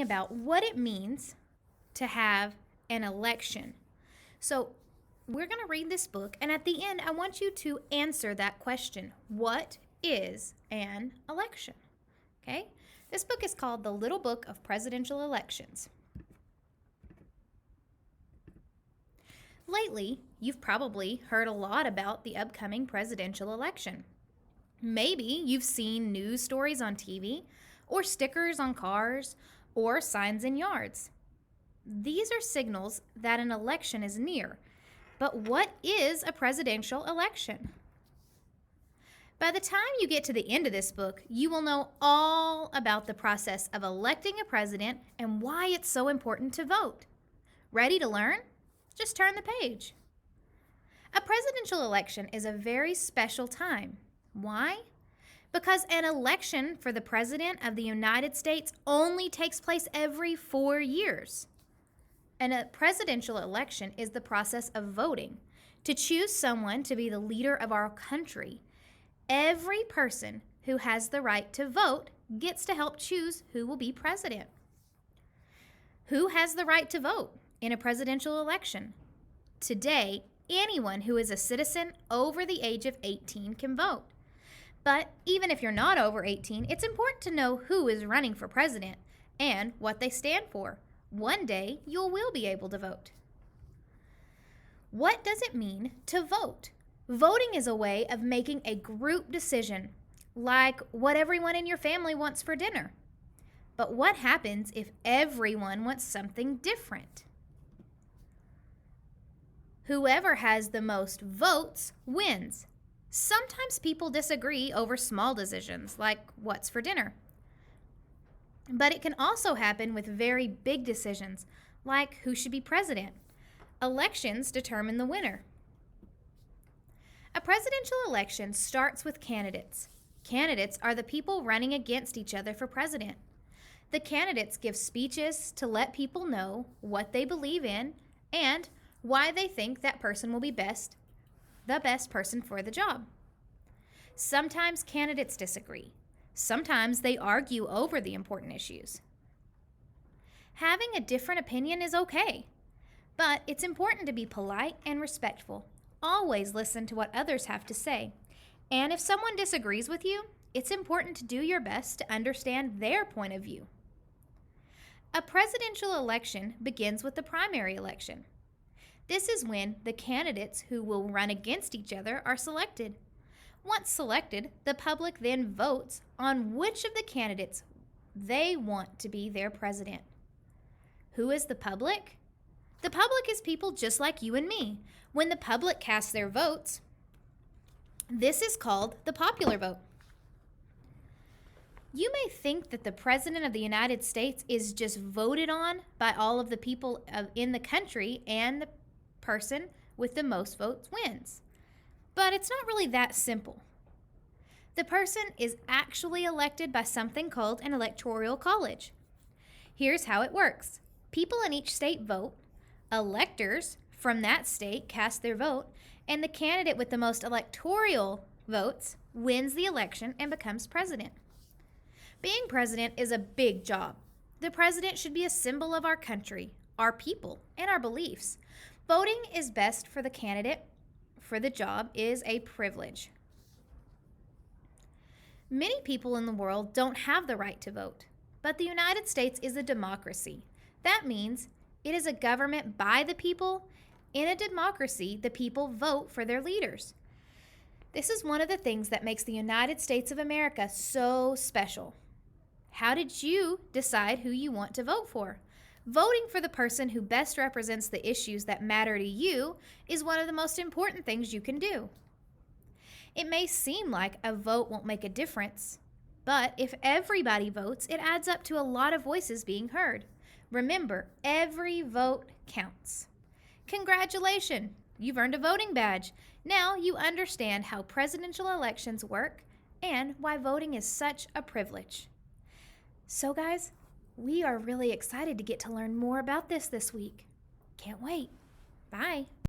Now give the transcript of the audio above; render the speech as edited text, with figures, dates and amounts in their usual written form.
about what it means to have an election. So, we're going to read this book, and at the end, I want you to answer that question. What is an election? Okay? This book is called The Little Book of Presidential Elections. Lately, you've probably heard a lot about the upcoming presidential election. Maybe you've seen news stories on TV, or stickers on cars, or signs in yards. These are signals that an election is near. But what is a presidential election? By the time you get to the end of this book, you will know all about the process of electing a president and why it's so important to vote. Ready to learn? Just turn the page. A presidential election is a very special time. Why? Because an election for the President of the United States only takes place every 4 years. And a presidential election is the process of voting to choose someone to be the leader of our country. Every person who has the right to vote gets to help choose who will be president. Who has the right to vote in a presidential election? Today, anyone who is a citizen over the age of 18 can vote. But even if you're not over 18, it's important to know who is running for president and what they stand for. One day, you will be able to vote. What does it mean to vote? Voting is a way of making a group decision, like what everyone in your family wants for dinner. But what happens if everyone wants something different? Whoever has the most votes wins. Sometimes people disagree over small decisions, like what's for dinner. But it can also happen with very big decisions, like who should be president. Elections determine the winner. A presidential election starts with candidates. Candidates are the people running against each other for president. The candidates give speeches to let people know what they believe in and why they think that person will be the best person for the job. Sometimes candidates disagree. Sometimes they argue over the important issues. Having a different opinion is okay, but it's important to be polite and respectful. Always listen to what others have to say. And if someone disagrees with you, it's important to do your best to understand their point of view. A presidential election begins with the primary election. This is when the candidates who will run against each other are selected. Once selected, the public then votes on which of the candidates they want to be their president. Who is the public? The public is people just like you and me. When the public casts their votes, this is called the popular vote. You may think that the President of the United States is just voted on by all of the people in the country and the person with the most votes wins. But it's not really that simple. The person is actually elected by something called an electoral college. Here's how it works. People in each state vote, electors from that state cast their vote, and the candidate with the most electoral votes wins the election and becomes president. Being president is a big job. The president should be a symbol of our country, our people, and our beliefs. Voting is best for the candidate for the job is a privilege. Many people in the world don't have the right to vote, but the United States is a democracy. That means it is a government by the people. In a democracy, the people vote for their leaders. This is one of the things that makes the United States of America so special. How did you decide who you want to vote for? Voting for the person who best represents the issues that matter to you is one of the most important things you can do. It may seem like a vote won't make a difference, but if everybody votes, it adds up to a lot of voices being heard. Remember, every vote counts. Congratulations! You've earned a voting badge. Now you understand how presidential elections work and why voting is such a privilege. So guys, we are really excited to get to learn more about this week. Can't wait. Bye.